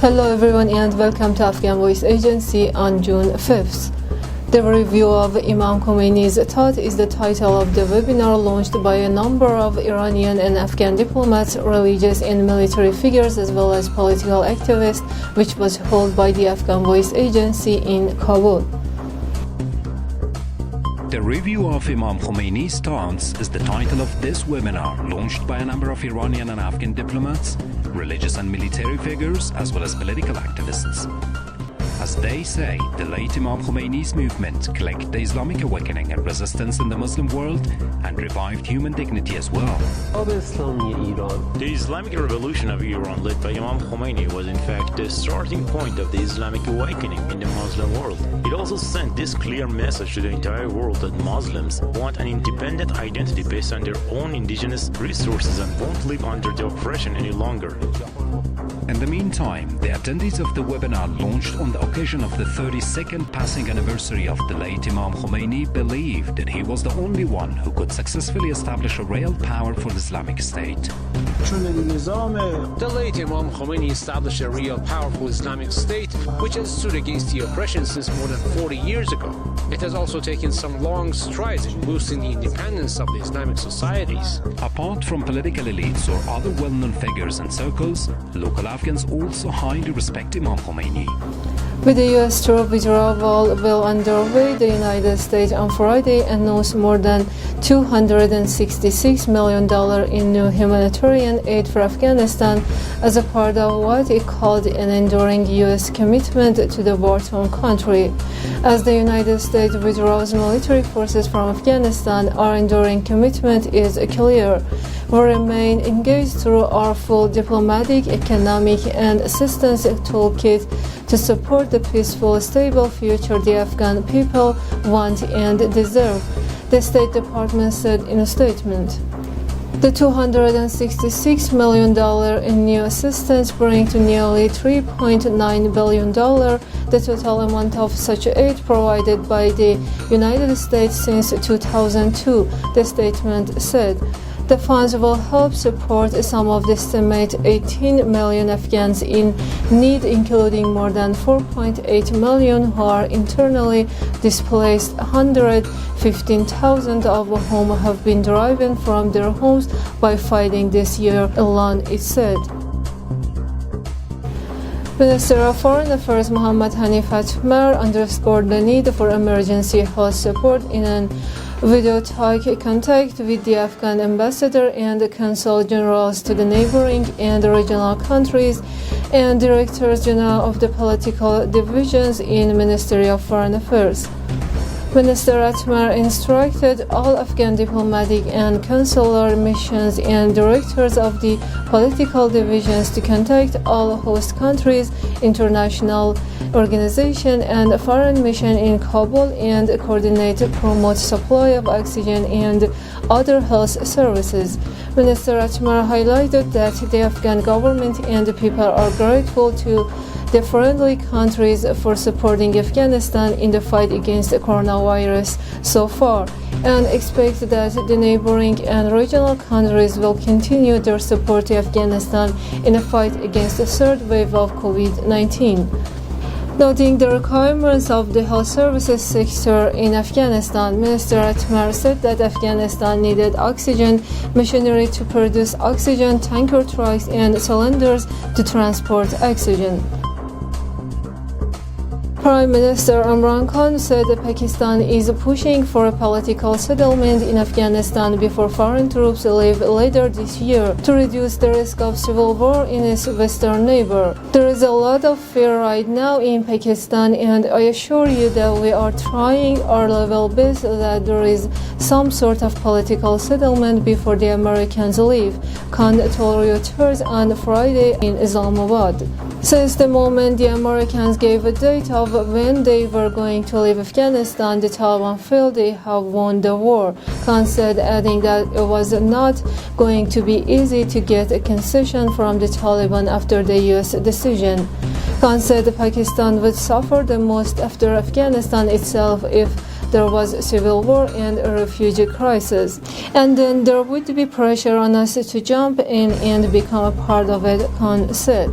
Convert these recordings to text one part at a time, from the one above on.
Hello everyone and welcome to Afghan Voice Agency on June 5th. The review of Imam Khomeini's thought is the title of the webinar launched by a number of Iranian and Afghan diplomats, religious and military figures, as well as political activists, which was held by the Afghan Voice Agency in Kabul. The review of Imam Khomeini's stance is the title of this webinar, launched by a number of Iranian and Afghan diplomats, religious and military figures, as well as political activists. As they say, the late Imam Khomeini's movement collected the Islamic awakening and resistance in the Muslim world and revived human dignity as well. The Islamic revolution of Iran led by Imam Khomeini was in fact the starting point of the Islamic awakening in the Muslim world. It also sent this clear message to the entire world that Muslims want an independent identity based on their own indigenous resources and won't live under the oppression any longer. In the meantime, the attendees of the webinar launched on the occasion of the 32nd passing anniversary of the late Imam Khomeini believed that he was the only one who could successfully establish a real power for the Islamic State. The late Imam Khomeini established a real powerful Islamic State which has stood against the oppression since more than 40 years ago. It has also taken some long strides in boosting the independence of the Islamic societies. Apart from political elites or other well-known figures and circles, local Afghans also highly respect Imam Khomeini. With the U.S. troop withdrawal well underway, the United States on Friday announced more than $266 million in new humanitarian aid for Afghanistan as a part of what it called an enduring U.S. commitment to the war-torn country. As the United States withdraws military forces from Afghanistan, our enduring commitment is clear. We remain engaged through our full diplomatic, economic, and assistance toolkit to support the peaceful, stable future the Afghan people want and deserve, the State Department said in a statement. The $266 million in new assistance bring to nearly $3.9 billion the total amount of such aid provided by the United States since 2002, the statement said. The funds will help support some of the estimated 18 million Afghans in need, including more than 4.8 million who are internally displaced, 115,000 of whom have been driven from their homes by fighting this year alone, it said. Minister of Foreign Affairs Mohammad Hanif Atmar underscored the need for emergency health support in an video contact with the Afghan ambassador and the consul generals to the neighboring and regional countries and directors general of the political divisions in Ministry of Foreign Affairs. Minister Atmar instructed all Afghan diplomatic and consular missions and directors of the political divisions to contact all host countries, international organization and foreign mission in Kabul and coordinate promote supply of oxygen and other health services. Minister Atmar highlighted that the Afghan government and the people are grateful to the friendly countries for supporting Afghanistan in the fight against the coronavirus so far, and expect that the neighboring and regional countries will continue their support to Afghanistan in the fight against the third wave of COVID-19. Noting the requirements of the health services sector in Afghanistan, Minister Atmar said that Afghanistan needed oxygen machinery to produce oxygen, tanker trucks, and cylinders to transport oxygen. Prime Minister Imran Khan said that Pakistan is pushing for a political settlement in Afghanistan before foreign troops leave later this year to reduce the risk of civil war in its western neighbor. There is a lot of fear right now in Pakistan, and I assure you that we are trying our level best that there is some sort of political settlement before the Americans leave, Khan told Reuters on Friday in Islamabad. Since the moment the Americans gave a date of when they were going to leave Afghanistan, the Taliban felt they have won the war, Khan said, adding that it was not going to be easy to get a concession from the Taliban after the U.S. decision. Khan said Pakistan would suffer the most after Afghanistan itself if there was a civil war and a refugee crisis, and then there would be pressure on us to jump in and become a part of it, Khan said.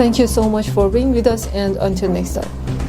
Thank you so much for being with us, and until next time.